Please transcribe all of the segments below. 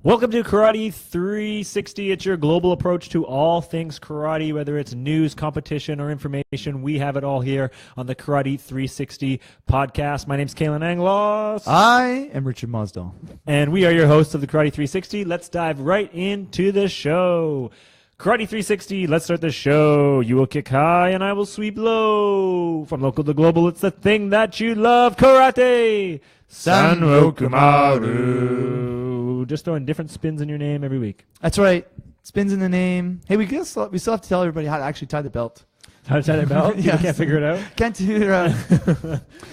Welcome to Karate 360. It's your global approach to all things karate, whether it's news, competition, or information. We have it all here on the Karate 360 podcast. My name's Kalan Anglos. I am Richard Mosdell. And we are your hosts of the Karate 360. Let's dive right into the show. Karate 360, let's start the show. You will kick high and I will sweep low. From local to global, it's the thing that you love, karate. Sanrokumaru. Just throwing different spins in your name every week. That's right. Spins in the name. Hey, we still have to tell everybody how to actually tie the belt. How to tie the belt? Yes. You can't figure it out? Can't do it around.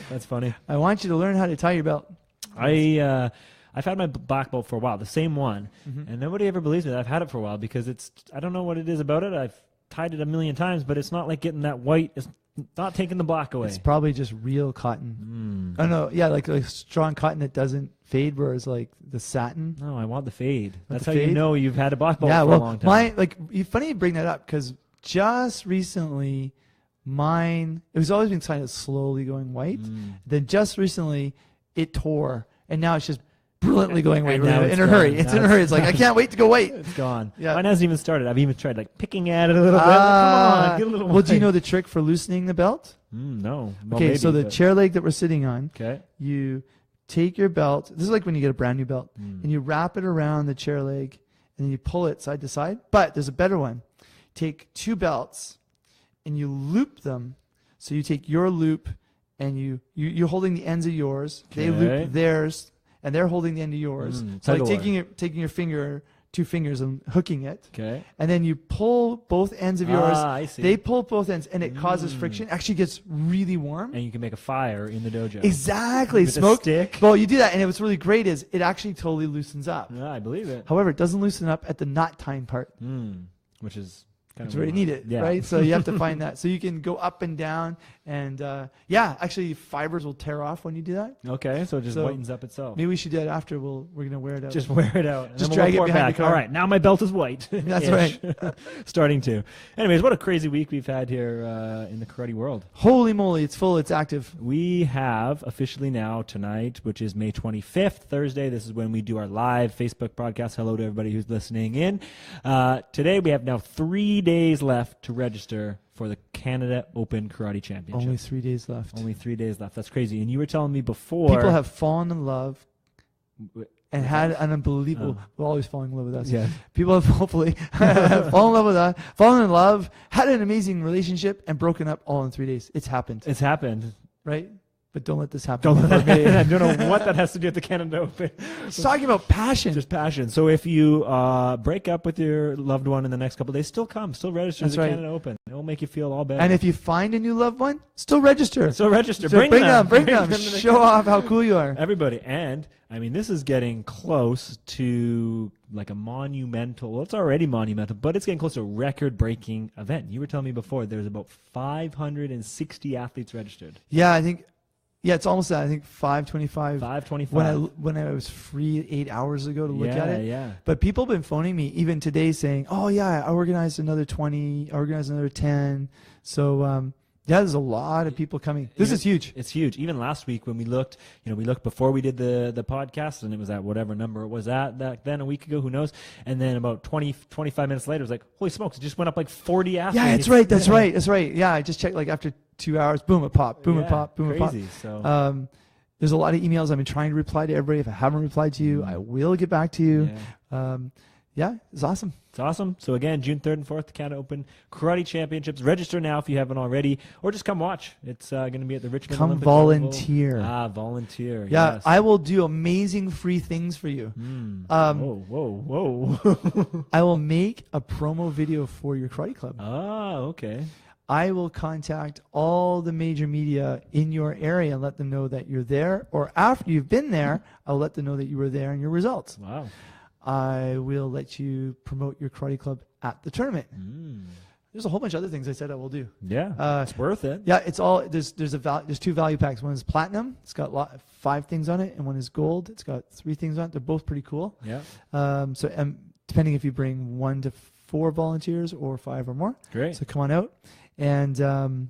That's funny. I want you to learn how to tie your belt. I've had my black belt for a while, the same one, and nobody ever believes me that I've had it for a while because I don't know what it is about it. I've tied it a million times, but it's not like getting that white. It's not taking the black away. It's probably just real cotton. Oh no, yeah, like strong cotton that doesn't fade, whereas like the satin. No, I want the fade. That's the how fade? you know you've had a black belt for a long time. Funny you bring that up because just recently, it was always been kind of slowly going white. Then just recently, it tore, and now it's just brilliantly going white in a hurry. It's in a hurry. It's like, I can't wait to go white. It's gone. Yeah. Mine hasn't even started. I've even tried like picking at it a little bit. Come on, get a little well, do you know the trick for loosening the belt? No. Well, Okay, maybe, so the chair leg that we're sitting on, okay. you take your belt. This is like when you get a brand new belt, and you wrap it around the chair leg, and then you pull it side to side. But there's a better one. Take two belts, and you loop them. So you take your loop, and you're holding the ends of yours. Okay. They loop theirs. And they're holding the end of yours. So like taking your finger, two fingers, and hooking it. Okay. And then you pull both ends of yours. I see. They pull both ends, and it causes friction. Actually gets really warm. And you can make a fire in the dojo. Exactly. With Smoke. a stick. Well, you do that, and what's really great is it actually totally loosens up. Yeah, I believe it. However, it doesn't loosen up at the knot tying part. Which is kind It's of where you need it, right? So you have to find that. So you can go up and down, and actually fibers will tear off when you do that. Okay, so it just whitens up itself. Maybe we should do that after. We're gonna wear it out. Just wear it out. And Just then we'll drag it report behind back. the car. All right, now my belt is white. That's right. Starting to. Anyways, what a crazy week we've had here in the karate world. Holy moly, it's full, it's active. We have officially now tonight, which is May 25th, Thursday. This is when we do our live Facebook broadcast. Hello to everybody who's listening in. Today we have now 3 days left to register for the Canada Open Karate Championship. Only 3 days left. Only 3 days left. That's crazy. And you were telling me before. People have fallen in love and had an unbelievable. We're always falling in love with us. Yeah. People have hopefully fallen in love with us, fallen in love, had an amazing relationship, and broken up all in 3 days. It's happened. It's happened. Right? But don't let this happen. Don't let that happen. I don't know what that has to do with the Canada Open. It's talking about passion. Just passion. So if you break up with your loved one in the next couple of days, still register to the Canada Open. It will make you feel all better. And if you find a new loved one, still register. So register. So bring them. to Show off how cool you are. Everybody. And, I mean, this is getting close to like a monumental, well, it's already monumental, but it's getting close to a record-breaking event. You were telling me before there's about 560 athletes registered. Yeah, I think... Yeah, it's almost that. I think 525. 525. When I was free 8 hours ago to look at it. Yeah. But people have been phoning me even today saying, "Oh yeah, I organized another 20, I organized another 10." So there's a lot of people coming. This is huge. It's huge. Even last week when we looked, we looked before we did the podcast, and it was at whatever number it was at back then, a week ago, who knows? And then about 25 minutes later, it was like, holy smokes, it just went up like 40 athletes. Yeah, that's right. Yeah, I just checked like after 2 hours, boom, it popped, boom, it popped, boom, it popped. Crazy. So there's a lot of emails. I've been trying to reply to everybody. If I haven't replied to you, I will get back to you. Yeah, it's awesome. It's awesome. So again, June 3rd and 4th, the Canada Open Karate Championships. Register now if you haven't already, or just come watch. It's going to be at the Richmond Come Olympic volunteer. Carnival. Volunteer. Yeah, yes. I will do amazing free things for you. Whoa. I will make a promo video for your karate club. Oh, okay. I will contact all the major media in your area and let them know that you're there. Or after you've been there, I'll let them know that you were there and your results. Wow. I will let you promote your karate club at the tournament. There's a whole bunch of other things I said I will do. Yeah, it's worth it. Yeah, it's all there's two value packs. One is platinum. It's got 5 things on it, and one is gold. It's got 3 things on it. They're both pretty cool. Yeah. So depending if you bring 1 to 4 volunteers or 5 or more. Great. So come on out. And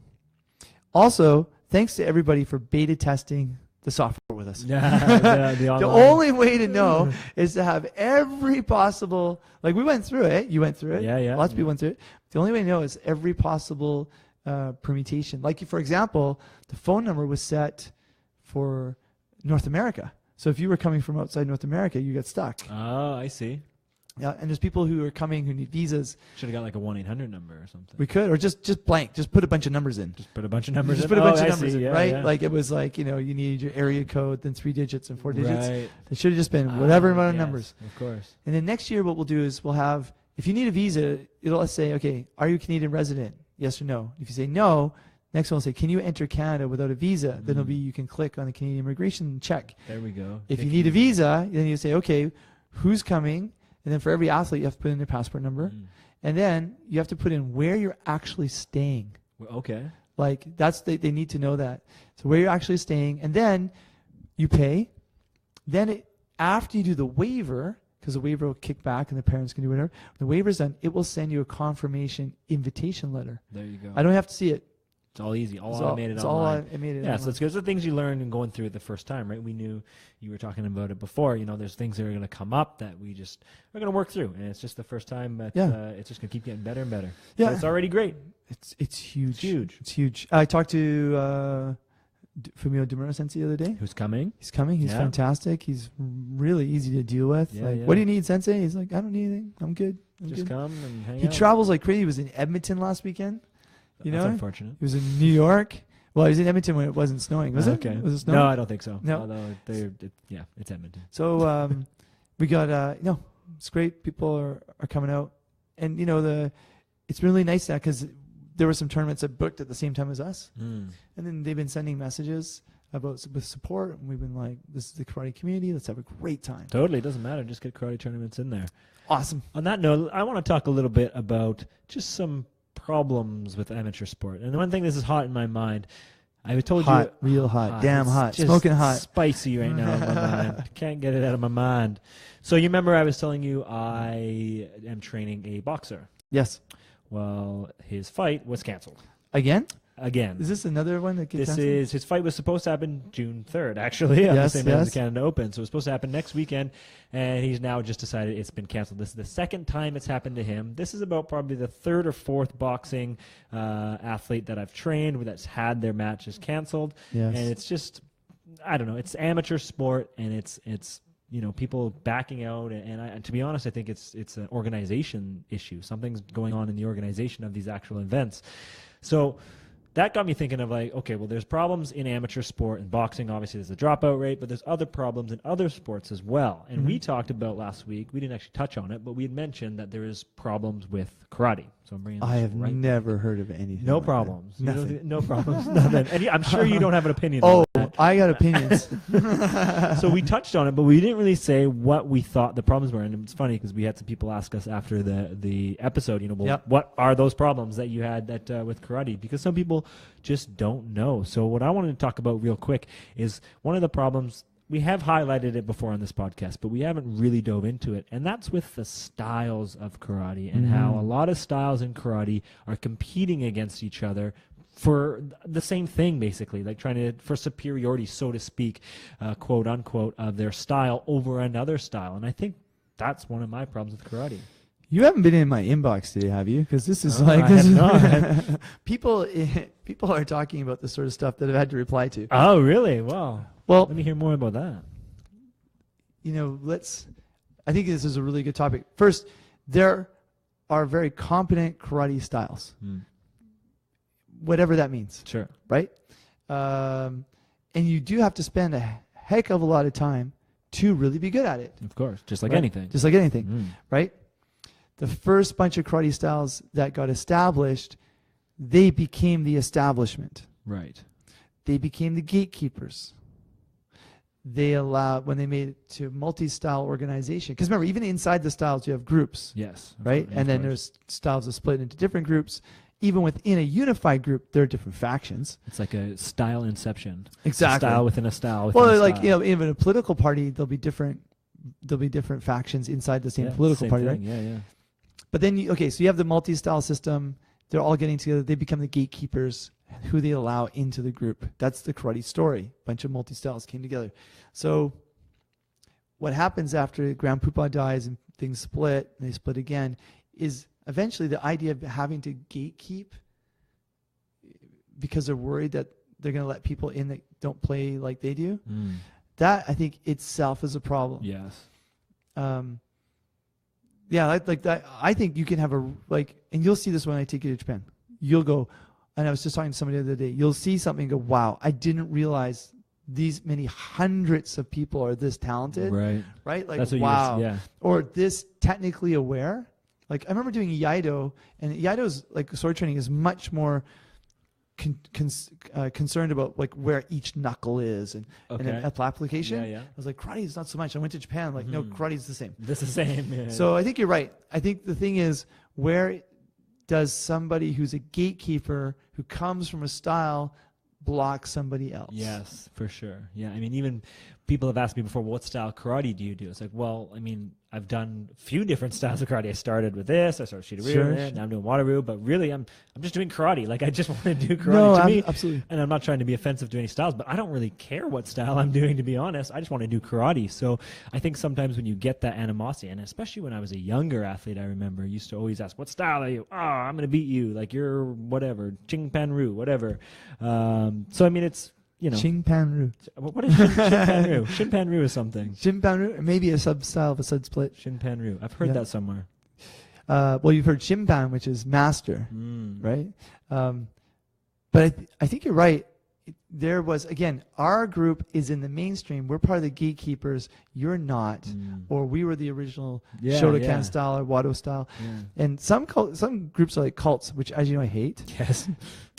also, thanks to everybody for beta testing the software with us. Yeah, the The online. only way to know is to have every possible, like we went through it. You went through it. Yeah. Lots of people went through it. The only way to know is every possible permutation. Like, for example, the phone number was set for North America. So if you were coming from outside North America, you got stuck. Oh, I see. Yeah, and there's people who are coming who need visas. Should have got like a 1-800 number or something. We could, or just blank. Just put a bunch of numbers in. Just put a bunch of numbers Just in. put a bunch of I numbers see. in, Yeah, right? yeah. Like it was like, you need your area code, then 3 digits and 4 digits. Right. It should have just been whatever amount of Yes, numbers. Of course. And then next year, what we'll do is we'll have, if you need a visa, it'll say, okay, are you a Canadian resident? Yes or no. If you say no, next one will say, can you enter Canada without a visa? Then it'll be, you can click on the Canadian immigration check. There we go. If you need a visa, then you say, okay, who's coming? And then for every athlete, you have to put in their passport number. And then you have to put in where you're actually staying. Okay. Like they need to know that. So where you're actually staying, and then you pay. Then after you do the waiver, because the waiver will kick back and the parents can do whatever. When the waiver's done, it will send you a confirmation invitation letter. There you go. I don't have to see it. It's all easy. All It's automated it's online. all automated. Yeah, online. so it's good. The things you learned and going through it the first time, right? We knew you were talking about it before. There's things that are going to come up that we just are going to work through, and it's just the first time. That, it's just going to keep getting better and better. Yeah, So it's already great. It's huge. It's huge. It's huge. I talked to Fumio Demura Sensei the other day. Who's coming? He's coming. He's Yeah. fantastic. He's really easy to deal with. Yeah, like, yeah. what do you need, Sensei? He's like, I don't need anything. I'm good. I'm Just good. come and hang He out. travels like crazy. He was in Edmonton last weekend. You That's know? unfortunate. He was in New York. Well, he was in Edmonton when it wasn't snowing. Was Okay. it? Was it snowing? No, I don't think so. No. Although it's Edmonton. So we got it's great. People are coming out, and it's really nice that because there were some tournaments that booked at the same time as us, and then they've been sending messages about with support, and we've been like, this is the karate community. Let's have a great time. Totally. It doesn't matter. Just get karate tournaments in there. Awesome. On that note, I want to talk a little bit about just some problems with amateur sport. And the one thing this is hot in my mind, I told Hot, you, real hot, damn it's hot, just smoking hot. spicy right now in my mind. Can't get it out of my mind. So you remember I was telling you I am training a boxer. Yes. Well, his fight was canceled Again? again. Is this another one that gets This canceled? is his fight was supposed to happen June 3rd, actually, on the Yes, same day as yes. the Canada Open. So it was supposed to happen next weekend, and he's now just decided it's been canceled. This is the second time it's happened to him. This is about probably the third or fourth boxing athlete that I've trained that's had their matches canceled. Yes. And it's just, I don't know, it's amateur sport, and it's people backing out, and to be honest, I think it's an organization issue. Something's going on in the organization of these actual events. So that got me thinking of like, okay, well, there's problems in amateur sport and boxing. Obviously, there's a dropout rate, but there's other problems in other sports as well. And we talked about last week, we didn't actually touch on it, but we had mentioned that there is problems with karate. So I'm bringing I this have right never heard of anything. No like that. problems. You don't Nothing. think- no problems. Nothing. And I'm sure you don't have an opinion Oh, on that. I got opinions. So we touched on it, but we didn't really say what we thought the problems were. And it's funny because we had some people ask us after the episode, Yep. what are those problems that you had that with karate? Because some people just don't know. So what I wanted to talk about real quick is one of the problems. We have highlighted it before on this podcast, but we haven't really dove into it. And that's with the styles of karate and how a lot of styles in karate are competing against each other for the same thing, basically, like for superiority, so to speak, quote unquote, of their style over another style. And I think that's one of my problems with karate. You haven't been in my inbox today, have you? Because this is No, like I this have not. people are talking about the sort of stuff that I've had to reply to. Oh, really? Wow. Well, Let me hear more about that. I think this is a really good topic. First, there are very competent karate styles, whatever that means, Sure. right? And you do have to spend a heck of a lot of time to really be good at it. Of course. Just like right? anything. Just like anything, right? The first bunch of karate styles that got established, they became the establishment. Right. They became the gatekeepers. They allowed, when they made it to multi-style organization, because remember, even inside the styles, you have groups, Yes. right? Of And then course. there's styles that split into different groups. Even within a unified group, there are different factions. It's like a style inception. Exactly. A style within a style. Within Well, a like, style. even a political party, there'll be different factions inside the same political same party, thing. right? Yeah. But then, so you have the multi-style system. They're all getting together. They become the gatekeepers. who they allow into the group. That's the karate story. A bunch of multi-styles came together. So what happens after Grand Poobah dies and things split, and they split again, is eventually the idea of having to gatekeep because they're worried that they're going to let people in that don't play like they do. That, I think, itself is a problem. Yes. Yeah, like that. I think you can have and you'll see this when I take you to Japan. You'll go, and I was just talking to somebody the other day, you'll see something and go, wow, I didn't realize these many hundreds of people are this talented. Right? Like, wow. Yeah. Or this technically aware. Like, I remember doing Iaido, and Iaido's like sword training is much more concerned about like where each knuckle is and application. I was like, karate is not so much. I went to Japan, like, no, karate is the same. It's the same. Yeah. So I think you're right. I think the thing is, where does somebody who's a gatekeeper who comes from a style block somebody else? Yes, for sure. Yeah, I mean, even people have asked me before, well, what style karate do you do? It's like, well, I mean, I've done a few different styles of karate. I started with this. I started Shida-ryu, now I'm doing Wada-ryu, but really I'm just doing karate. Like, I just want to do karate to me. Absolutely. And I'm not trying to be offensive to any styles, but I don't really care what style I'm doing, to be honest. I just want to do karate. So I think sometimes when you get that animosity, and especially when I was a younger athlete, I remember, I used to always ask, what style are you? Oh, I'm going to beat you. Like, you're whatever, Ching Pan Ryu, whatever. So, I mean, it's, you know. Shin Pan Ryu. What is Shin Pan Ryu? Shin Pan Ryu is something. Shin Pan Ryu, maybe a sub-style of a sud split. Shin Pan Ryu. I've heard that somewhere. Well, you've heard Shimpan, which is master, right? But I think you're right. There was, again, our group is in the mainstream. We're part of the gatekeepers. You're not. Or we were the original Shotokan style or Wado style. Yeah. And some groups are like cults, which, as you know, I hate. Yes.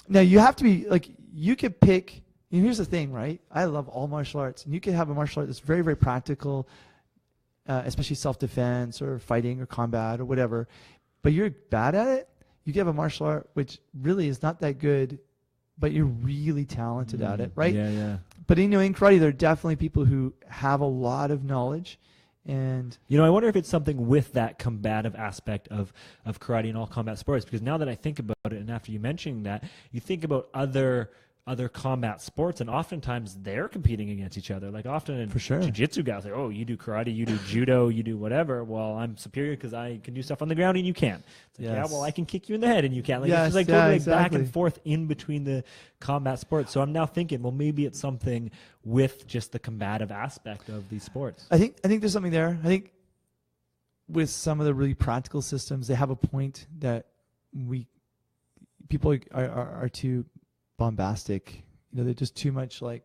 Now, you have to be, like, you could pick, and here's the thing, right? I love all martial arts. And you could have a martial art that's very, very practical, especially self-defense or fighting or combat or whatever. But you're bad at it. You could have a martial art which really is not that good, but you're really talented at it, right? Yeah, yeah. But in karate, there are definitely people who have a lot of knowledge. And I wonder if it's something with that combative aspect of karate and all combat sports, because now that I think about it, and after you mentioning that, you think about other combat sports, and oftentimes they're competing against each other. Like, often in jiu-jitsu guys, like, oh, you do karate, you do judo, you do whatever. Well, I'm superior because I can do stuff on the ground and you can't. It's like, yeah, well, I can kick you in the head and you can't. Like, it's just like going back and forth in between the combat sports. So I'm now thinking, well, maybe it's something with just the combative aspect of these sports. I think there's something there. I think with some of the really practical systems, they have a point that people are too bombastic. They're just too much like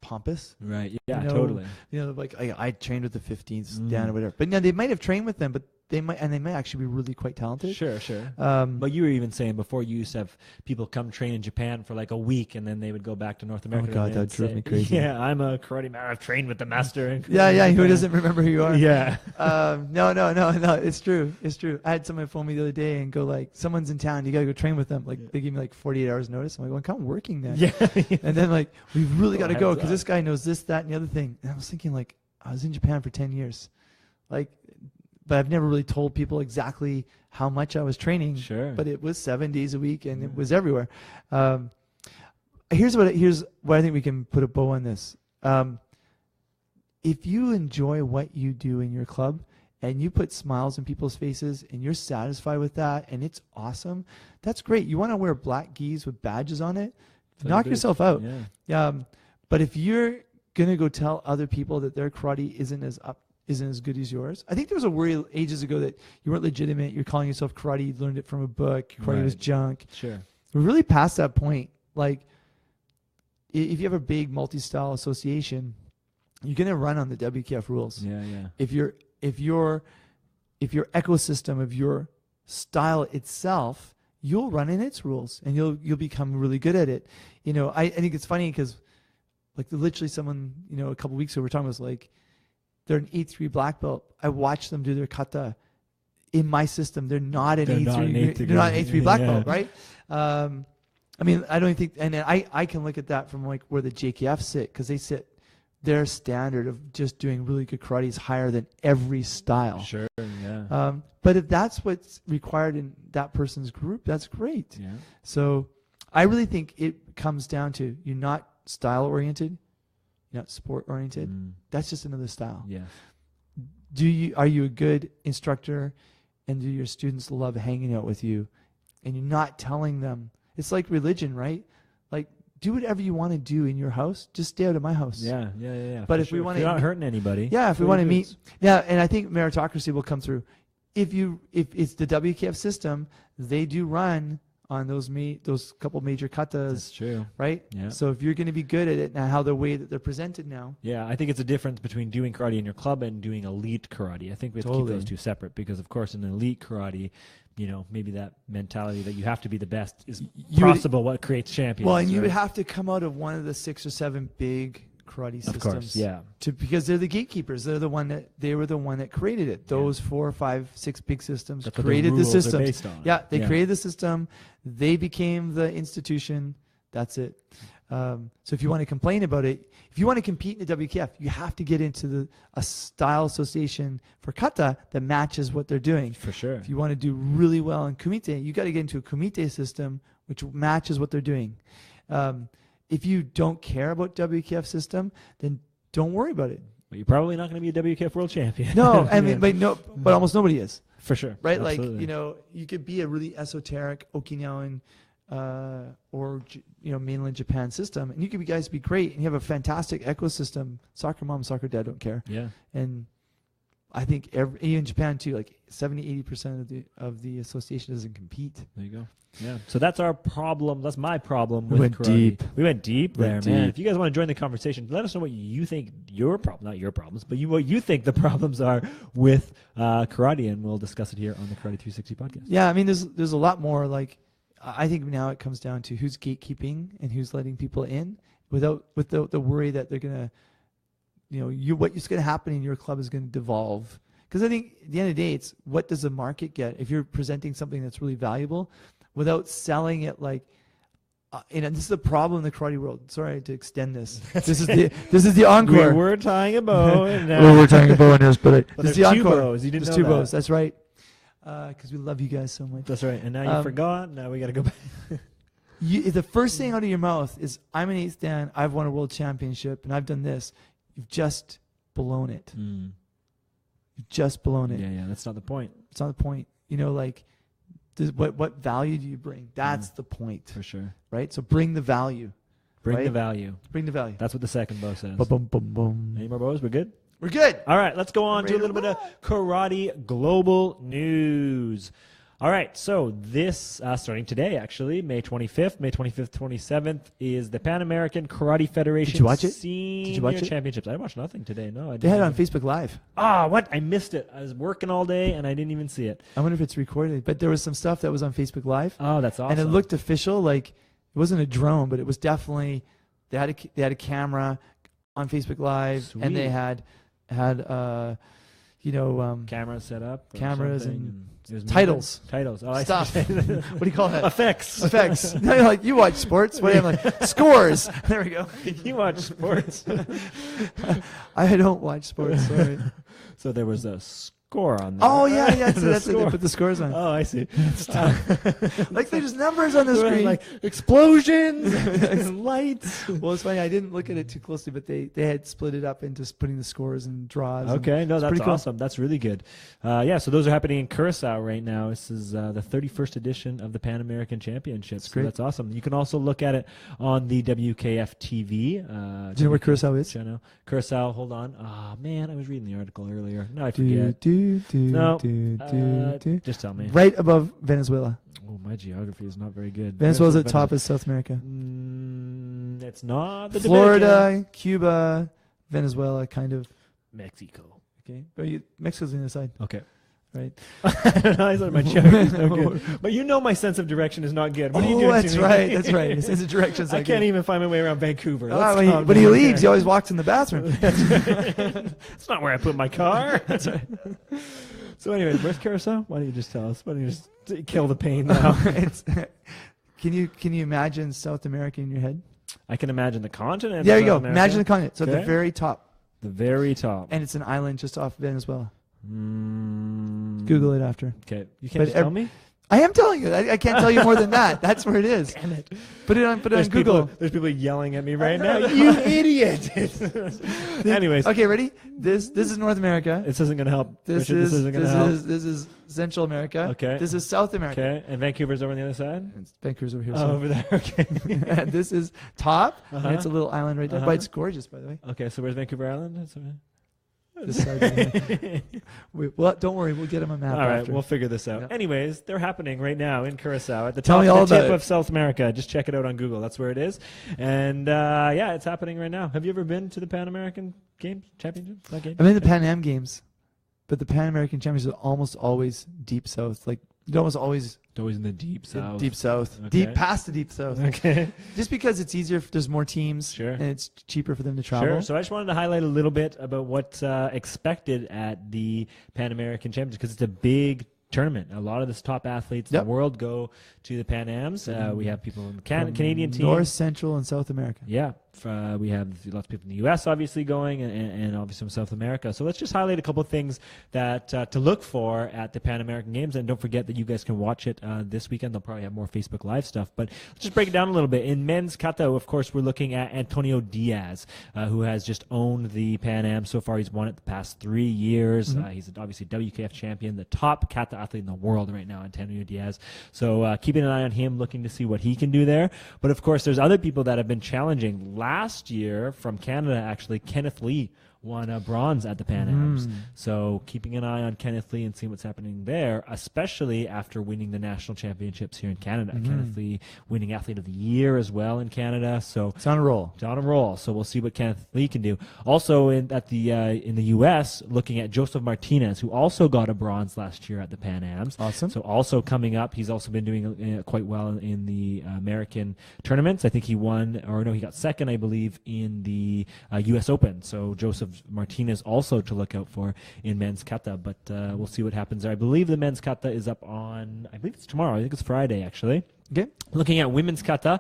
pompous. Right. Yeah, totally. Like I trained with the 15th Dan or whatever. But they might have trained with them, but they might actually be really quite talented. Sure. But you were even saying before, you used to have people come train in Japan for like a week, and then they would go back to North America. Oh God, that drove me crazy. Yeah, I'm a karate man. I've trained with the master. Yeah. Who doesn't remember who you are? Yeah. No. It's true. I had someone phone me the other day and go like, someone's in town. You gotta go train with them. Like they gave me like 48 hours notice. I'm like, well, I'm kind of working then. Yeah. And then like, we've really got to go because this guy knows this, that, and the other thing. And I was thinking like, I was in Japan for 10 years, like. But I've never really told people exactly how much I was training. Sure. But it was 7 days a week, and it was everywhere. Here's what I think we can put a bow on this. If you enjoy what you do in your club, and you put smiles on people's faces, and you're satisfied with that, and it's awesome, that's great. You want to wear black gis with badges on it? Knock yourself out. Yeah. But if you're gonna go tell other people that their karate isn't as good as yours. I think there was a worry ages ago that you weren't legitimate. You're calling yourself karate. You learned it from a book. Karate was junk. Sure. We're really past that point. Like, if you have a big multi-style association, you're gonna run on the WKF rules. Yeah. If your ecosystem of your style itself, you'll run in its rules, and you'll become really good at it. I think it's funny because, like, literally someone a couple weeks ago we were talking was like, they're an 8-3 black belt. I watched them do their kata. In my system, they're not an 8-3. They're not an 8-3 black belt, right? I mean, I don't think, and I can look at that from like where the JKF sit, because their standard of just doing really good karate is higher than every style. Sure, yeah. But if that's what's required in that person's group, that's great. Yeah. So I really think it comes down to you're not style oriented, you're not sport oriented. That's just another style. Yeah. Are you a good instructor, and do your students love hanging out with you, and you're not telling them? It's like religion, right? Like, do whatever you want to do in your house. Just stay out of my house. Yeah. But if we want to, you're not hurting anybody. Yeah, if we want to meet, and I think meritocracy will come through. If it's the WKF system, they do run on those couple major katas. That's true. Right? Yeah. So if you're going to be good at it now, how the way that they're presented now. Yeah, I think it's a difference between doing karate in your club and doing elite karate. I think we have to keep those two separate because, of course, in elite karate, maybe that mentality that you have to be the best is what creates champions. Well, and you would have to come out of one of the 6 or 7 big karate systems. Of course, yeah. Because they're the gatekeepers. They were the one that created it. Those 4, 5, 6 big systems created the system. Yeah, they created the system. They became the institution. That's it. So if you want to complain about it, if you want to compete in the WKF, you have to get into a style association for kata that matches what they're doing. For sure. If you want to do really well in kumite, you got to get into a kumite system which matches what they're doing. If you don't care about WKF system, then don't worry about it. But you're probably not going to be a WKF world champion. No, I mean, but almost nobody is. For sure. Right? Absolutely. Like, you could be a really esoteric Okinawan or mainland Japan system, and you could be great, and you have a fantastic ecosystem. Soccer mom, soccer dad don't care. Yeah. And I think in Japan too, like 70-80% of the association doesn't compete. There you go. Yeah. So that's our problem. That's my problem with went karate. deep. We went deep there, Deep. man. If you guys want to join the conversation, let us know what you think not your problems, but what you think the problems are with karate, and we'll discuss it here on the Karate 360 podcast. Yeah, I mean, there's a lot more. Like, I think now it comes down to who's gatekeeping and who's letting people in with the worry that they're gonna, what's gonna happen in your club is gonna devolve. Because I think at the end of the day, it's what does the market get if you're presenting something that's really valuable, without selling it like. And this is the problem in the karate world. Sorry to extend this. This is the encore. We were tying a bow. And, we're tying a bow in this, but this is the encore. Bows. You didn't There's know 2 that. bows. That's right. Because we love you guys so much. That's right. And now you forgot. Now we got to go back. The first thing out of your mouth is, I'm an 8th dan, I've won a world championship, and I've done this. You've just blown it. You've just blown it. Yeah, that's not the point. It's not the point. What value do you bring? That's the point. For sure. Right? So bring the value. Bring the value. Bring the value. That's what the second bow says. Boom, boom, boom. Any more bows? We're good? We're good. All right, let's go on to a little bit of karate global news. All right, so this, starting today, actually, May 25th, 27th, is the Pan American Karate Federation Did you watch it? Senior Championships. I watched nothing today. No, I didn't. They had it on Facebook Live. What? I missed it. I was working all day, and I didn't even see it. I wonder if it's recorded. But there was some stuff that was on Facebook Live. Oh, that's awesome. And it looked official. Like, it wasn't a drone, but it was definitely, they had a camera on Facebook Live. Sweet. And they had cameras set up. Cameras and titles. Oh, stuff. What do you call that? Effects. No, you're like, you watch sports? What am I like? Scores. There we go. You watch sports. I don't watch sports. Sorry. So there was a score on there. Oh, yeah. So that's it. They put the scores on. Oh, I see. Like there's numbers on the screen. Like explosions and lights. Well, it's funny. I didn't look at it too closely, but they had split it up into putting the scores and draws. Okay. No, that's cool. awesome. That's really good. So those are happening in Curacao right now. This is the 31st edition of the Pan American Championships. So that's awesome. You can also look at it on the WKF TV. Do you know where Curacao is? Channel. Curacao, hold on. Oh, man, I was reading the article earlier. No, I forget. Just tell me. Right above Venezuela. Oh, my geography is not very good. Venezuela's at top of South America. It's not the Florida, Dominican. Cuba, Venezuela, kind of. Mexico. Okay, but Mexico's on the other side. Okay. Right. I don't know. I thought my geography is no good. But my sense of direction is not good. What are you doing? That's right. That's right. Your sense of direction is not I can't even find my way around Vancouver. When he leaves, he always walks in the bathroom. That's not where I put my car. That's right. So anyway, where's Curacao? Why don't you just tell us? Why don't you just kill the pain now? Can you imagine South America in your head? I can imagine the continent. There you go. Imagine the continent. So at the very top. The very top. And it's an island just off Venezuela. Google it after. Okay. You can't just tell me? I am telling you. I can't tell you more than that. That's where it is. Damn it. Put it on Google. There's people yelling at me right now. You idiot. Anyways. Okay, ready? This is North America. This isn't going to help. This Richard, is Central America. Okay. This is South America. Okay. And Vancouver's over on the other side? Vancouver's over here. Oh, over there. Okay. And this is top. And it's a little island right there. But it's gorgeous, by the way. Okay, so where's Vancouver Island? This side right here. Well, don't worry. We'll get him a map All right, after. we'll figure this out. Yep. Anyways, they're happening right now in Curacao at the Tell top me all the tip about it. of South America. Just check it out on Google. That's where it is. And yeah, it's happening right now. Have you ever been to the Pan American Games Championship? That game? I'm in the Pan Am Games, but the Pan American Championships are almost always deep south. Like, you're almost always Always in the deep south. deep south. Okay. Deep past the deep south. Okay. Just because it's easier, there's more teams, Sure. and it's cheaper for them to travel. Sure. So I just wanted to highlight a little bit about what's expected at the Pan American Championships because it's a big tournament. A lot of the top athletes in the world go to the Pan Ams. We have people in the Canadian team. North, Central, and South America. Yeah. We have lots of people in the U.S. obviously going and obviously from South America. So let's just highlight a couple of things that to look for at the Pan American Games. And don't forget that you guys can watch it this weekend. They'll probably have more Facebook Live stuff. But let's just break it down a little bit. In men's kata, of course, we're looking at Antonio Diaz, who has just owned the Pan Am. So far, he's won it the past 3 years. He's obviously WKF champion, the top kata athlete in the world right now, Antonio Diaz. So keeping an eye on him, looking to see what he can do there. But, of course, there's other people that have been challenging. Last year from Canada, actually, Kenneth Lee won a bronze at the Pan Ams. So keeping an eye on Kenneth Lee and seeing what's happening there, especially after winning the national championships here in Canada. Kenneth Lee winning Athlete of the Year as well in Canada. So it's on a roll. It's on a roll. So we'll see what Kenneth Lee can do. Also in the U.S., looking at Joseph Martinez, who also got a bronze last year at the Pan Ams. Awesome. So also coming up, he's also been doing quite well in the American tournaments. I think he won, or no, he got second, I believe, in the U.S. Open. So Joseph Martinez also to look out for in men's kata, but we'll see what happens there. I believe the men's kata is up on, I believe it's tomorrow. I think it's Friday, actually. Okay. Looking at women's kata,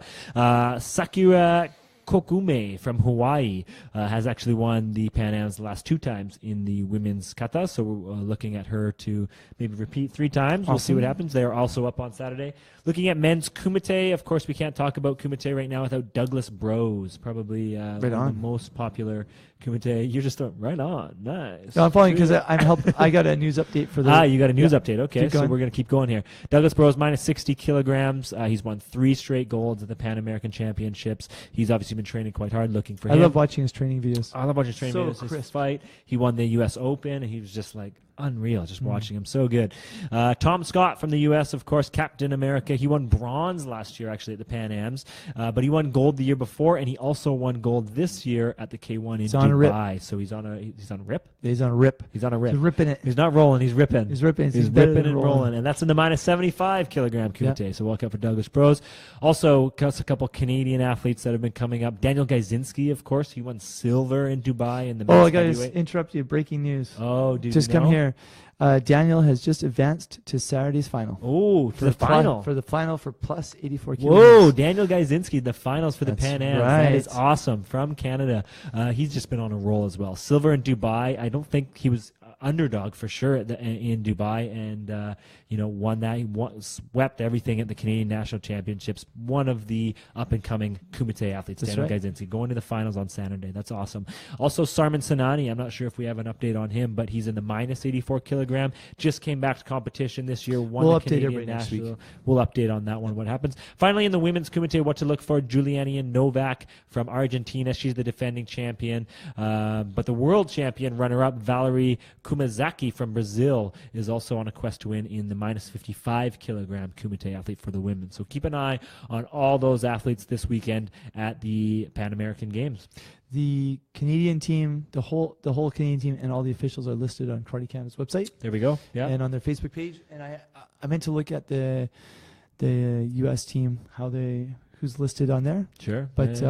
Sakura Kokume from Hawaii has actually won the Pan Ams the last 2 times in the women's kata, so we're looking at her to maybe repeat 3 times. Awesome. We'll see what happens. They're also up on Saturday. Looking at men's kumite, of course, we can't talk about kumite right now without Douglas Bros, probably one of the most popular kumite. You're just right on. Nice. No, I'm following because I got a news update for the. You got a news update. Okay, so we're going to keep going here. Douglas Bros minus 60 kilograms. He's won 3 straight golds at the Pan American Championships. He's obviously been training quite hard, looking for him. I love watching his training videos. I love watching his training videos. His fight. He won the U.S. Open, and he was just like unreal, just watching him. So good. Tom Scott from the U.S., of course, Captain America. He won bronze last year, actually, at the Pan Ams, but he won gold the year before, and he also won gold this year at the K1 in Dubai. So he's on a rip. He's on a rip. He's on a rip. He's ripping it. He's not rolling. He's ripping. He's ripping. He's ripping and rolling, and that's in the minus 75 kilogram kumite. Yep. So walk out for Douglas Bros. Also, a couple Canadian athletes that have been coming up. Daniel Gajzinski, of course, he won silver in Dubai in the men's I got to interrupt you. Breaking news. Oh, dude, just come here. Daniel has just advanced to Saturday's final. Oh, to the final. For the final for plus 84 kilograms. Whoa, Daniel Gajzinski, the finals for the Pan Ams. Right. That is awesome. From Canada. He's just been on a roll as well. Silver in Dubai. I don't think he was underdog for sure in Dubai, and won that. He swept everything at the Canadian National Championships. One of the up-and-coming kumite athletes, Daniel Gajzinski, going to the finals on Saturday. That's awesome. Also, Sarman Sanani, I'm not sure if we have an update on him, but he's in the minus 84 kilogram. Just came back to competition this year. Won the Canadian National. We'll update on that one, what happens. Finally, in the women's kumite, what to look for, Juliana Novak from Argentina. She's the defending champion. But the world champion runner-up, Valerie Kumazaki from Brazil, is also on a quest to win in the minus 55 kilogram kumite athlete for the women. So keep an eye on all those athletes this weekend at the Pan American Games. The Canadian team, the whole Canadian team, and all the officials are listed on Karate Canada's website. There we go. Yeah, and on their Facebook page. And I meant to look at the U.S. team, who's listed on there. Sure, but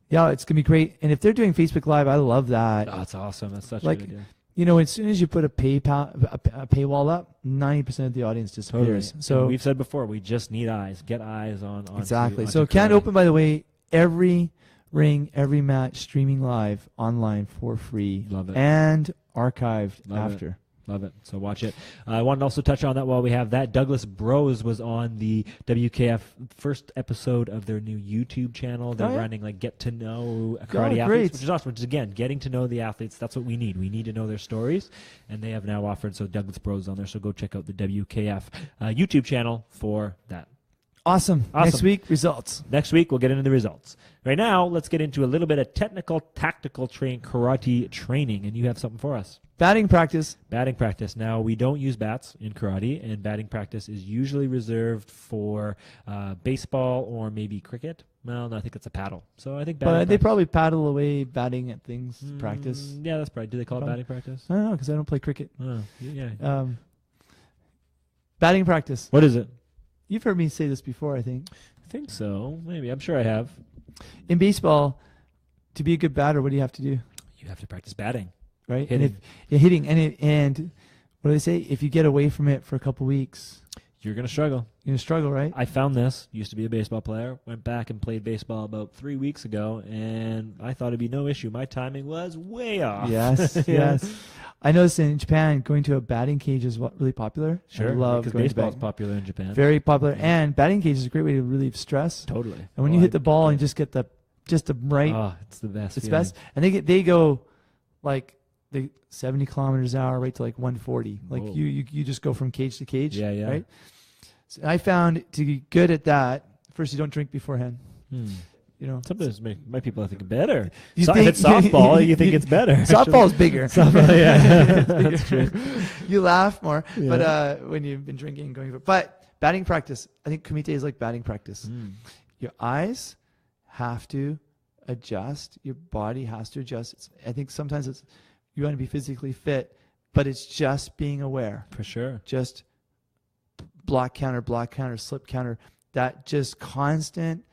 yeah, it's gonna be great. And if they're doing Facebook Live, I love that. Oh, that's awesome. That's such a good idea. As soon as you put a paywall up, 90% of the audience disappears. Totally. So and we've said before, we just need eyes. Get eyes on exactly. So Canada Open, by the way, every ring, every match streaming live online for free. Love it. And archived Love after. Love it. So watch it. I wanted to also touch on that while we have that. Douglas Bros was on the WKF first episode of their new YouTube channel. They're running like get to know karate athletes, which is awesome. Which is, again, getting to know the athletes. That's what we need. We need to know their stories. And they have now offered, so Douglas Bros on there. So go check out the WKF YouTube channel for that. Awesome. Next week, results. Next week, we'll get into the results. Right now, let's get into a little bit of technical, tactical karate training. And you have something for us. Batting practice. Batting practice. Now, we don't use bats in karate, and batting practice is usually reserved for baseball or maybe cricket. Well, no, I think it's a paddle. So I think batting But they probably paddle away batting at things, practice. Yeah, that's probably. Do they call it batting practice? I don't know, because I don't play cricket. Oh, yeah. Batting practice. What is it? You've heard me say this before, I think. I think so. Maybe. I'm sure I have. In baseball, to be a good batter, what do you have to do? You have to practice batting. Right? Hitting. And what do they say? If you get away from it for a couple weeks, you're going to struggle. You're going to struggle, right? I found this. Used to be a baseball player. Went back and played baseball about 3 weeks ago, and I thought it'd be no issue. My timing was way off. Yes, yes. I noticed in Japan, going to a batting cage is really popular. Sure, I love because going baseball's to popular in Japan. Very popular, and batting cage is a great way to relieve stress. Totally. And when you hit the ball and just get the right, it's the best. It's best. And they go like 70 kilometers an hour right to like 140. Like you just go from cage to cage. Yeah, yeah. Right. So I found to be good at that. First, you don't drink beforehand. You know, sometimes my people I think better. If it's softball, you think it's better. Softball's bigger. Softball, yeah, that's true. You laugh more, but when you've been drinking and going. But batting practice, I think kumite is like batting practice. Your eyes have to adjust. Your body has to adjust. I think sometimes you want to be physically fit, but it's just being aware. For sure. Just block counter, slip counter. That just constant.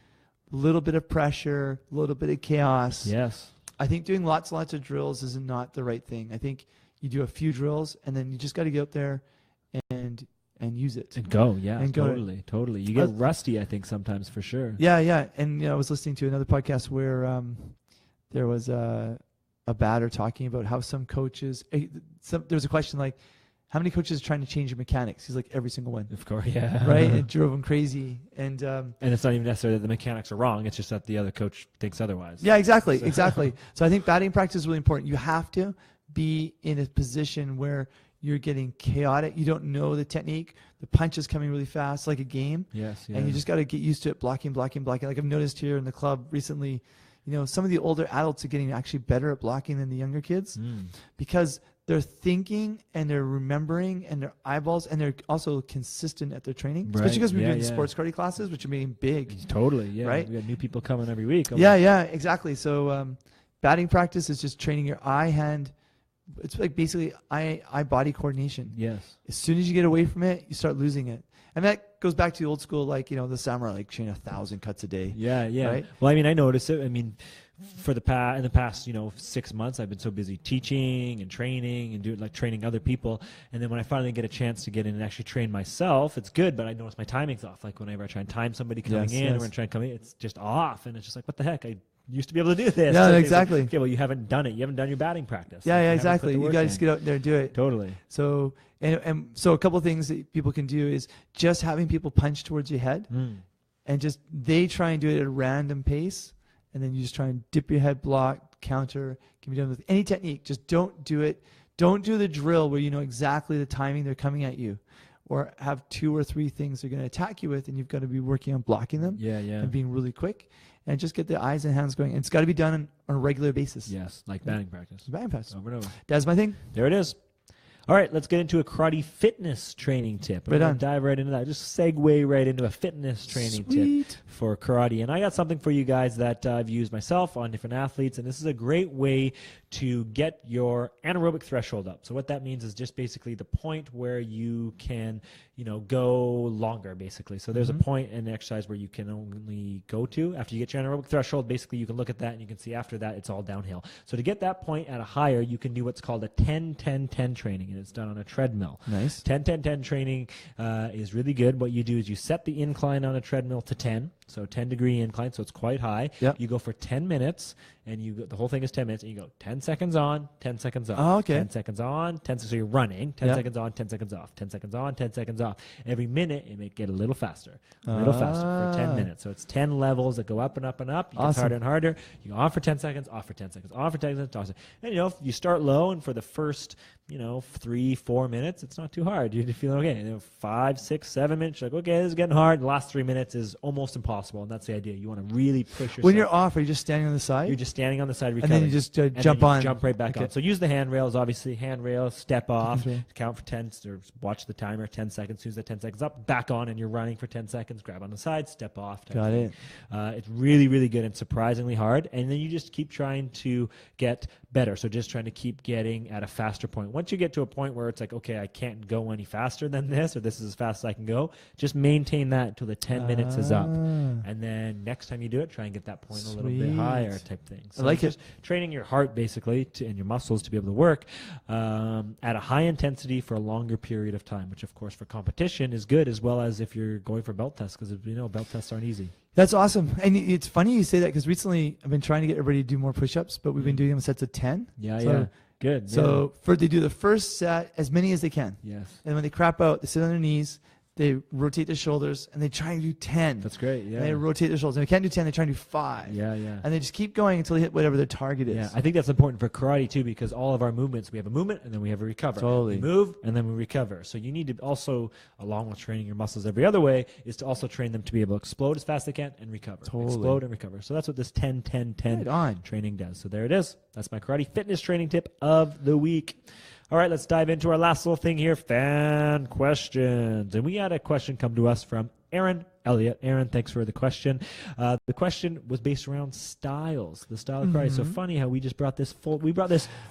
Little bit of pressure, a little bit of chaos. Yes. I think doing lots of drills is not the right thing. I think you do a few drills and then you just got to get out there and use it. And go, yeah. And totally. You get rusty, I think, sometimes for sure. Yeah. And I was listening to another podcast where there was a batter talking about how some coaches, there was a question like, how many coaches are trying to change your mechanics? He's like, every single one. Of course, yeah. Right? It drove him crazy. And it's not even necessarily that the mechanics are wrong. It's just that the other coach thinks otherwise. Yeah, exactly. So I think batting practice is really important. You have to be in a position where you're getting chaotic. You don't know the technique. The punch is coming really fast, like a game. Yes, yeah. And you just got to get used to it, blocking. Like I've noticed here in the club recently, some of the older adults are getting actually better at blocking than the younger kids because they're thinking and they're remembering and their eyeballs and they're also consistent at their training, especially because we're doing sports karate classes, which are being big. Totally, yeah. Right? We got new people coming every week. Yeah, exactly. So batting practice is just training your eye hand. It's like basically eye body coordination. Yes. As soon as you get away from it, you start losing it. And that goes back to the old school, like, the samurai, like train 1,000 cuts a day. Yeah. Right? Well, I noticed it. In the past 6 months, I've been so busy teaching and training and training other people. And then when I finally get a chance to get in and actually train myself, it's good, but I notice my timing's off. Like whenever I try and time somebody coming in or when I try and come in, it's just off. And it's just like, what the heck? I used to be able to do this. Yeah, so exactly. Like, okay, well, you haven't done it. You haven't done your batting practice. Yeah, exactly. You got to just get out there and do it. Totally. So, and so a couple of things that people can do is just having people punch towards your head and just they try and do it at a random pace. And then you just try and dip your head, block, counter. Can be done with any technique. Just don't do it. Don't do the drill where you know exactly the timing they're coming at you. Or have 2 or 3 things they're going to attack you with, and you've got to be working on blocking them and being really quick. And just get the eyes and hands going. And it's got to be done on a regular basis. Yes, like batting practice. Batting practice. Over and over. That's my thing. There it is. All right, let's get into a karate fitness training tip. We're going to dive right into that. Just segue right into a fitness training tip for karate. And I got something for you guys that I've used myself on different athletes. And this is a great way to get your anaerobic threshold up. So what that means is just basically the point where you can, go longer, basically. So there's a point in the exercise where you can only go to. After you get your anaerobic threshold, basically you can look at that and you can see after that it's all downhill. So to get that point at a higher, you can do what's called a 10-10-10 training. And it's done on a treadmill. Nice. 10-10-10 training is really good. What you do is you set the incline on a treadmill to 10. So 10-degree incline, so it's quite high. Yep. You go for 10 minutes, and the whole thing is 10 minutes, and you go 10 seconds on, 10 seconds off. Oh, okay. 10 seconds on, 10 seconds. So you're running, 10 Yep. seconds on, 10 seconds off, 10 seconds on, 10 seconds off. Every minute, it may get a little faster for 10 minutes. So it's 10 levels that go up and up and up. It gets Awesome. harder and harder. You go on for 10 seconds, off for 10 seconds, off for 10 seconds, off. And, if you start low, and for the first, 3-4 minutes, it's not too hard. You're feeling okay. 5, 6, 7 minutes, you're like, okay, this is getting hard. The last 3 minutes is almost impossible, and that's the idea. You want to really push yourself. When you're off, are you just standing on the side? You're just standing on the side, and recovering. then you just And jump then you on. jump right back Okay. on. So use the handrails, obviously. Handrails, step off, Okay. count for 10, or watch the timer, 10 seconds. As soon as that 10 seconds up, back on, and you're running for 10 seconds. Grab on the side, step off. type Got thing. it. It's really, really good and surprisingly hard. And then you just keep trying to get better. So just trying to keep getting at a faster point. Once you get to a point where it's like, okay, I can't go any faster than this, or this is as fast as I can go, just maintain that until the 10 minutes is up. And then next time you do it, try and get that point a little bit Sweet. higher type thing. So I like just training your heart basically and your muscles to be able to work at a high intensity for a longer period of time, which of course for competition is good, as well as if you're going for belt tests, because belt tests aren't easy. That's awesome. And it's funny you say that, because recently I've been trying to get everybody to do more push-ups, but we've been doing them in sets of 10. Yeah, So- yeah. Good. So they do the first set as many as they can. yeah. Yes. And when they crap out, they sit on their knees, they rotate their shoulders, and they try and do 10. That's great. Yeah. And they rotate their shoulders. And if they can't do 10, they try and do 5. Yeah, yeah. And they just keep going until they hit whatever their target is. Yeah, I think that's important for karate too, because all of our movements, we have a movement and then we have a recover. Totally. We move and then we recover. So you need to also, along with training your muscles every other way, is to also train them to be able to explode as fast as they can and recover. Totally. Explode and recover. So that's what this 10-10-10 Right on. training does. So there it is. That's my karate fitness training tip of the week. All right, let's dive into our last little thing here, fan questions. And we had a question come to us from Aaron Elliott. Aaron, thanks for the question. The question was based around styles, the style of karate. So funny how we just brought this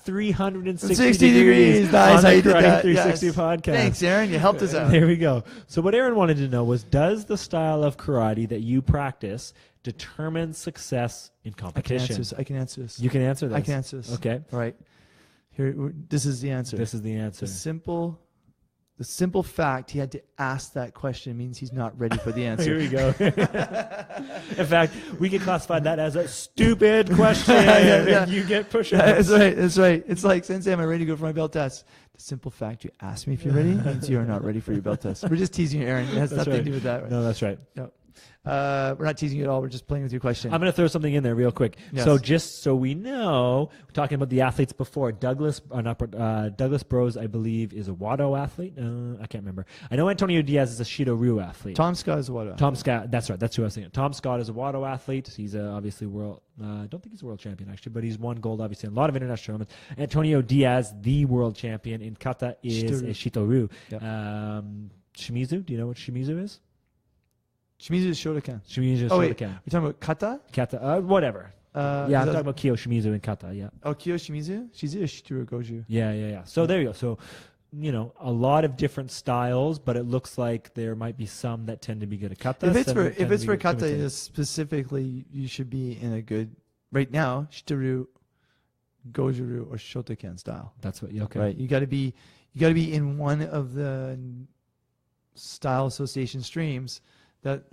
360 60 degrees. Nice. on How the you did Karate that. 360 Yes. podcast. Thanks, Aaron. You helped us out. There we go. So what Aaron wanted to know was, does the style of karate that you practice determine success in I can competition? answer this. I can answer this. You can answer this. I can answer this. Okay. All right. Here, this is the answer. This is the answer. The simple fact he had to ask that question means he's not ready for the answer. Here we go. In fact, we can classify that as a stupid question. Yeah. And you get push-ups. That's right. That's right. It's like, Sensei, am I ready to go for my belt test? The simple fact you asked me if you're ready means you're not ready for your belt test. We're just teasing you, Aaron. It has That's nothing right. to do with that. Right? No, that's right. No. We're not teasing you at all. We're just playing with your question. I'm going to throw something in there real quick. Yes. So just so we know, we're talking about the athletes before. Douglas Bros, I believe, is a Wado athlete. I can't remember. I know Antonio Diaz is a Shido-Ryu athlete. Tom Scott is what? Tom Scott, that's right. That's who I was thinking. Tom Scott is a Wado athlete. He's obviously world. I don't think he's a world champion actually, but he's won gold obviously in a lot of international tournaments. Antonio Diaz, the world champion in kata, is a Shido-Ryu. Yep. Shimizu, do you know what Shimizu is? Shimizu is Shotokan. Shimizu is Oh, wait. Shotokan. We're talking about kata? Kata, whatever. Yeah, I'm that- talking about Kyo Shimizu and kata. Yeah. Oh, Kyo Shimizu? She's a Shituru Goju. Yeah. So there you go. So, a lot of different styles, but it looks like there might be some that tend to be good at kata. If it's some for that tend to be good at kata, kumite. specifically, you should be in a good, right now, Shituru, Gojuru, or Shotokan style. That's what. Okay. Right? You got to be in one of the style association streams that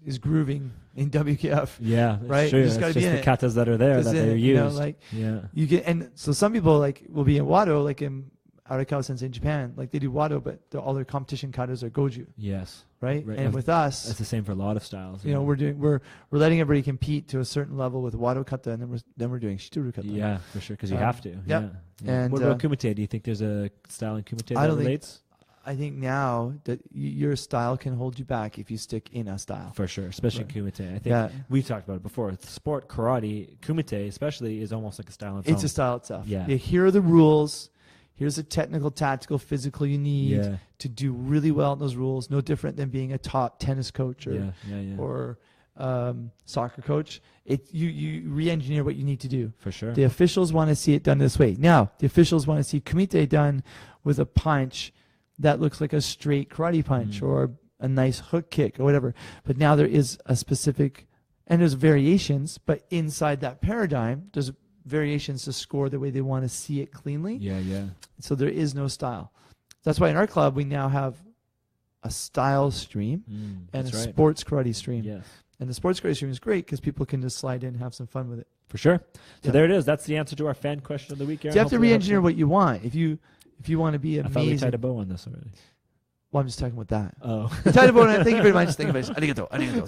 is grooving in WKF. Yeah. That's Right? True. You just That's gotta be just in the it. katas that are there Just that in they're it, used. you yeah. get, and so some people will be in Wado, like in Arakawa Sensei in Japan, like they do Wado, but all their competition katas are Goju, Yes. right? Right. And with us, That's the same for a lot of styles. we're letting everybody compete to a certain level with Wado kata, and then we're doing Shituru kata. Yeah, for sure, because you have to. Yep. Yeah. And, what about kumite? Do you think there's a style in kumite I that don't think- relates? I think now that your style can hold you back if you stick in a style. For sure, especially Right. kumite. I think Yeah. we've talked about it before. Sport karate, kumite especially, is almost like a style in its It's own. a style itself. Yeah. Here are the rules. Here's the technical, tactical, physical you need Yeah. to do really well in those rules. No different than being a top tennis coach or soccer coach. You re-engineer what you need to do. for sure. The officials want to see it done this way. Now, the officials want to see kumite done with a punch that looks like a straight karate punch or a nice hook kick or whatever. But now there is a specific, and there's variations, but inside that paradigm, there's variations to score the way they want to see it cleanly. Yeah. So there is no style. That's why in our club, we now have a style stream and That's a right. sports karate stream. Yes. And the sports karate stream is great because people can just slide in and have some fun with it. For sure. So Yeah. there it is. That's the answer to our fan question of the week. So Aaron. you have to Hopefully that helps re-engineer you. what you want. If you want to be I thought we tied a amazing. bow on this already. Well, I'm just talking about that. Oh. You tied a bow on it. Thank you very much. Thank you very much. Arigato. Arigato.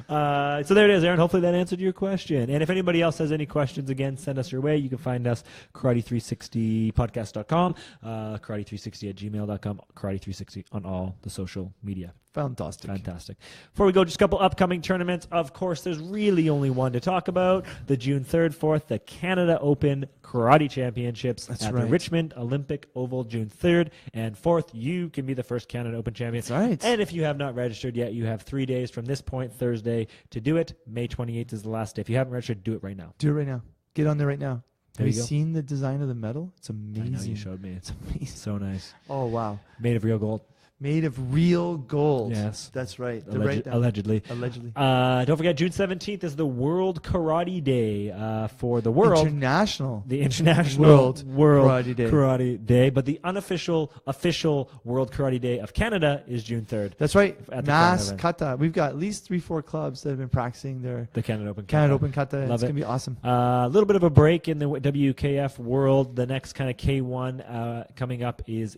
Sumimasen. So there it is, Aaron. Hopefully that answered your question. And if anybody else has any questions, again, send us your way. You can find us karate360podcast.com, karate360@gmail.com, karate360 on all the social media. Fantastic. Fantastic. Before we go, just a couple upcoming tournaments. Of course, there's really only one to talk about. The June 3rd, 4th, the Canada Open Karate Championships That's at the right. Richmond Olympic Oval, June 3rd and 4th. You can be the first Canada Open champion. That's right. And if you have not registered yet, you have 3 days from this point, Thursday, to do it. May 28th is the last day. If you haven't registered, do it right now. Do it right now. Get on there right now. There Have you you go. seen the design of the medal? It's amazing. I know you showed me. It's amazing. so nice. Oh, wow. Made of real gold. Made of real gold. Yes. That's right. They're right down. Allegedly. Allegedly. Don't forget, June 17th is the World Karate Day for the world. International. The International World Karate Day. But the unofficial, official World Karate Day of Canada is June 3rd. That's right. At the Mass Canada kata. We've got at least 3-4 clubs that have been practicing their The Canada Open. Canada Open kata. Love It's it. going to be awesome. A little bit of a break in the WKF world. The next kind of K1 coming up it's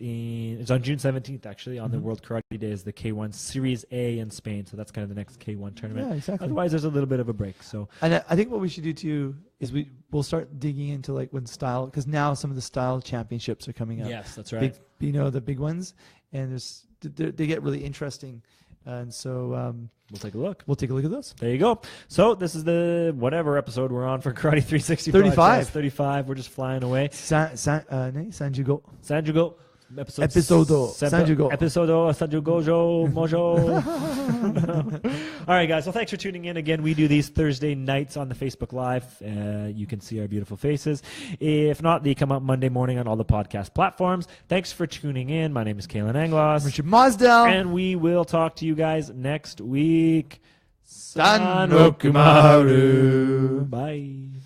on June 17th, actually, on the World Karate Day is the K1 Series A in Spain. So that's kind of the next K1 tournament. Yeah, exactly. Otherwise, there's a little bit of a break. So And I think what we should do too is we'll start digging into like when style, because now some of the style championships are coming up. yes, that's right. Big, the big ones, and they get really interesting, and so We'll take a look. we'll take a look at those. There you go. So this is the whatever episode we're on for Karate 360 35. podcast. 35. We're just flying away. Sanjugo. Sanjugo. Episodo. Sanjugo. Episodo. Sanjugojo. Mojo. All right, guys. Well, thanks for tuning in again. We do these Thursday nights on the Facebook Live. You can see our beautiful faces. If not, they come up Monday morning on all the podcast platforms. Thanks for tuning in. My name is Kalan Anglos. Richard Mosdell. And we will talk to you guys next week. Sanokumaru. Bye.